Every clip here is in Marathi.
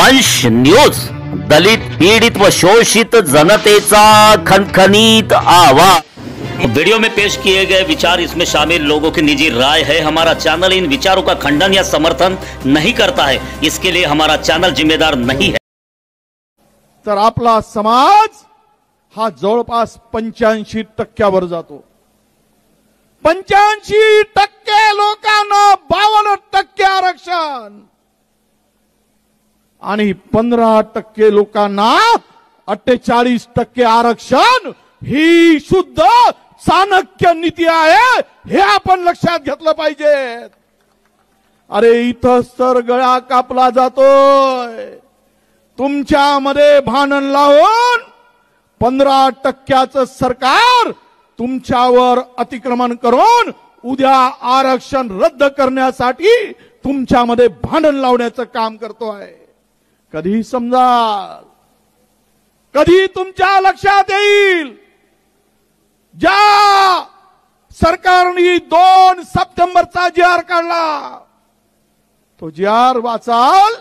वंश न्यूज, दलित पीड़ित व शोषित जनतेचा खनखनीत आवाज। वीडियो में पेश किए गए विचार इसमें शामिल लोगों की निजी राय है। हमारा चैनल इन विचारों का खंडन या समर्थन नहीं करता है, इसके लिए हमारा चैनल जिम्मेदार नहीं है। तर आपला समाज हा जवळपास 85% जातो। 85% लोकांना 52% आरक्षण आणि 15% लोकांना 48% आरक्षण ही शुद्ध चाणक्य नीती आहे, हे आपण लक्षात घेतलं पाहिजे। अरे इथंच तर गळा कापला जातोय। तुमच्यामध्ये भांडण लावून 15%चं सरकार तुमच्यावर अतिक्रमण करून उद्या आरक्षण रद्द करण्यासाठी तुमच्यामध्ये भांडण लावण्याचं काम करतोय। कधी समजाल, कधी तुमच्या लक्षात येईल। ज्या सरकारने 2 सप्टेंबरचा जी.आर. काढला, तो जी.आर. वाचाल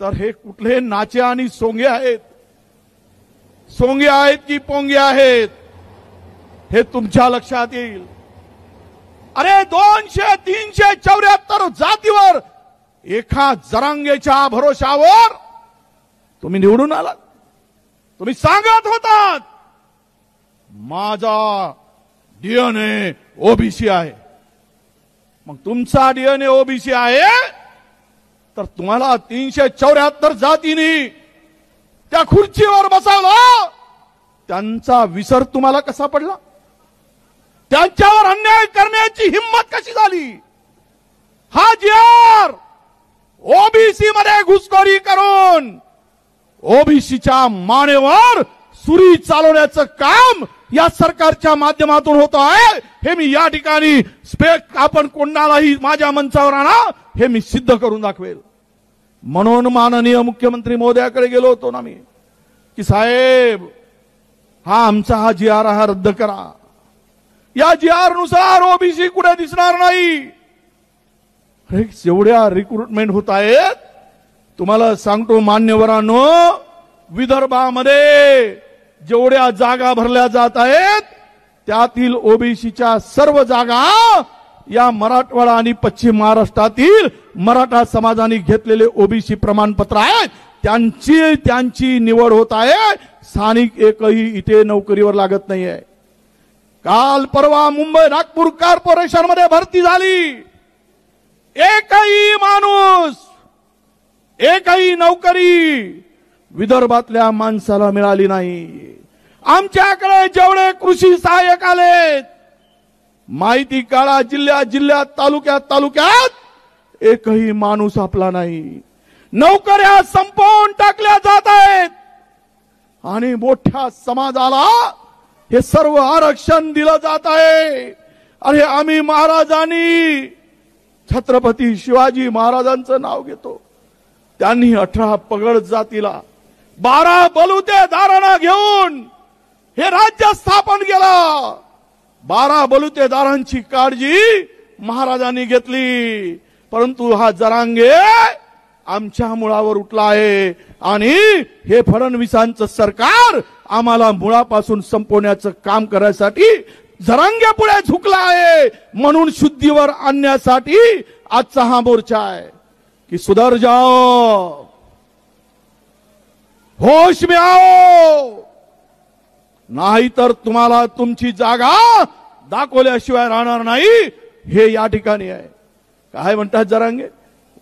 तर हे कुठले नाचे आणि सोंगे आहेत, सोंगे आहेत की पोंगे आहेत हे तुमच्या लक्षात येईल। अरे 200, 374 जातीवर एका जरांगेच्या भरोशावर तुम्ही निवडून आलात। तुम्ही सांगत होतात माझा डीएनए ओबीसी आहे। मग तुमचा डीएनए ओबीसी आहे तर तुम्हाला 374 जातींनी त्या खुर्चीवर बसवलं, त्यांचा विसर तुम्हाला कसा पडला? त्यांच्यावर अन्याय करण्याची हिम्मत कशी झाली? हा जी.आर. ओबीसी मध्ये घुसखोरी करून ओबीसीच्या मानेवर सुरी चालवण्याचं काम या सरकारच्या माध्यमातून होत आहे। हे मी या ठिकाणी आपण कोणालाही माझ्या मंचावर आणा, हे मी सिद्ध करून दाखवेल। म्हणून माननीय मुख्यमंत्री महोदयाकडे गेलो होतो ना मी, की साहेब हा आमचा हा जी.आर. हा रद्द करा। या जी.आर. नुसार ओबीसी कुठे दिसणार नाही। जेवढ्या रिक्रुटमेंट होत आहेत तुम्हाला सांगतो मान्यवरांनो, विदर्भामध्ये जेवढ्या जागा भरल्या जात आहेत त्यातील ओबीसीच्या सर्व जागा या मराठवाडा आणि पश्चिम महाराष्ट्रातील मराठा समाजाने घेतलेले ओबीसी प्रमाणपत्र आहेत, त्यांची निवड होत आहे। स्थानिक एकही इथे नोकरीवर लागत नाहीये। काल परवा मुंबई नागपूर कॉर्पोरेशन मध्ये भरती झाली, एकही माणूस, एकही नोकरी विदर्भातल्या माणसाला मिळाली नाही। आमच्याकडे जेवढे कृषी सहाय्यक आलेत, माहिती काढा, जिल्ह्यात तालुक्यात एकही माणूस आपला नाही। नोकऱ्या संपवून टाकल्या जात आहेत आणि मोठ्या समाजाला हे सर्व आरक्षण दिलं जात आहे। अरे आम्ही महाराजांनी, छत्रपती शिवाजी महाराजांचं नाव घेतो, त्यांनी 18 पगड जातीला 12 बलुतेदारांना घेऊन हे राज्य स्थापन केलं। 12 बलुतेदारांची काळजी महाराजांनी घेतली, परंतु हा जरांगे आमच्या मुळावर उठला आहे आणि हे फडणवीसांचं सरकार आम्हाला मुळापासून संपवण्याचं काम करण्यासाठी जरांगे पुढे झुकला आहे। म्हणून शुद्धीवर आणण्यासाठी आजचा हा मोर्चा आहे कि सुधर जाओ, होश में आओ, नाही तर तुम्हाला तुमची जागा दाखवल्याशिवाय राहणार नाही, हे या ठिकाणी आहे। काय म्हणतात जरांगे?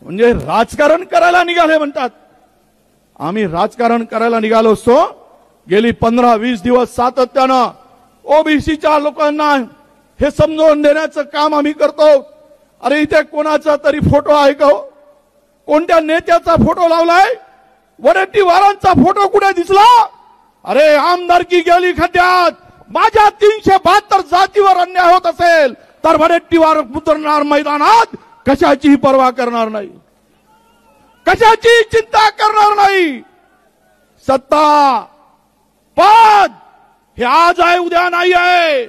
म्हणजे राजकारण करायला निघाले म्हणतात। आम्ही राजकारण करायला निघालो असतो। गेली 15-20 दिवस सातत्यानं ओबीसीच्या लोकांना हे समजावून देण्याचं काम आम्ही करतो। अरे इथे कोणाचा तरी फोटो आहे का? कोणत्या नेत्याचा फोटो लावलाय? वडेट्टीवारांचा फोटो कुठे दिसला? अरे आमदारकी गेली खड्ड्यात। माझ्या 372 जातीवर अन्याय होत असेल तर वडेट्टीवार उतरणार मैदानात, कशाचीही पर्वा करणार नाही, कशाची चिंता करणार नाही। सत्ता पद हे आज आहे उद्या नाही आहे,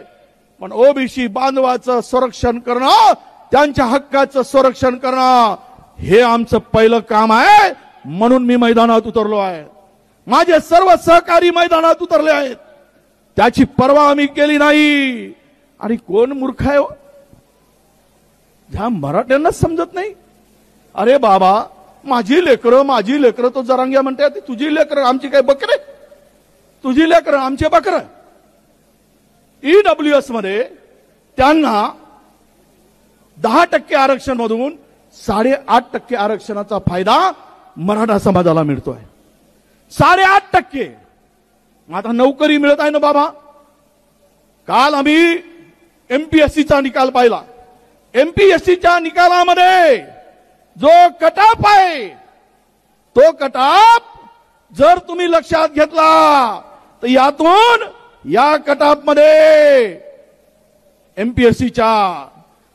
पण ओबीसी बांधवाचं संरक्षण करणं, त्यांच्या हक्काचं संरक्षण करणं हे आमचं पहिलं काम आहे। म्हणून मी मैदानात उतरलो आहे. माझे सर्व सहकारी मैदानात उतरले आहेत. त्याची पर्वा आम्ही केली नाही. आणि कोण मूर्ख आहे ह्या मराठ्यांनाच समजत नाही. अरे बाबा, माझी लेकरं तो जरांग्या म्हणते, ती तुझी लेकरं, आमची काय बकरे? तुझी लेकरं आमचे बकरं. ईडब्ल्यूएस मध्ये त्यांना 10% आरक्षण मधून 8.5% आरक्षणाचा फायदा मराठा समाजाला मिळतोय. 8.5%. आता नोकरी मिळत आहे ना बाबा. काल आम्ही एमपीएससीचा निकाल पाहिला. एमपीएससीच्या निकालामध्ये जो कटाप आहे, तो कटाप जर तुम्ही लक्षात घेतला तर यातून या कटाप मध्ये एमपीएससीच्या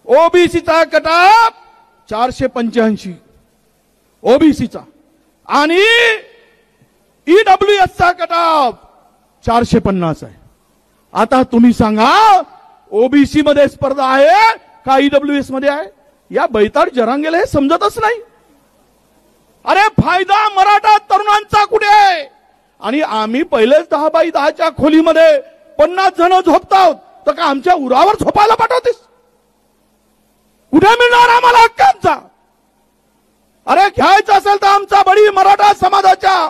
ओबीसीचा कटाप 485 ओबीसीचा आणि ईडब्ल्यूएसचा कटाप 450 आहे. आता तुम्ही सांगा, ओबीसी मध्ये स्पर्धा आहे का ईडब्ल्यूएस मध्ये आहे? या बैताड जरांगेला हे समजतच नाही. अरे फायदा मराठा तरुणांचा कुठे आहे? आणि आम्ही पहिलेच 10x10च्या खोलीमध्ये 50 जण झोपतात, तर का आमच्या उरावर झोपायला पाठवतेस? कुठे मिळणार आम्हाला हक्क आमचा? अरे घ्यायचा असेल तर आमचा बळी मराठा समाजाच्या,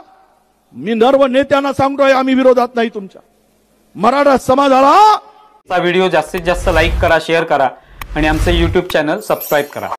मी सर्व नेत्यांना सांगतोय, आम्ही विरोधात नाही तुमच्या. मराठा समाजाला व्हिडिओ जास्तीत जास्त लाईक करा, शेअर करा आणि आमचे YouTube चॅनल सबस्क्राईब करा.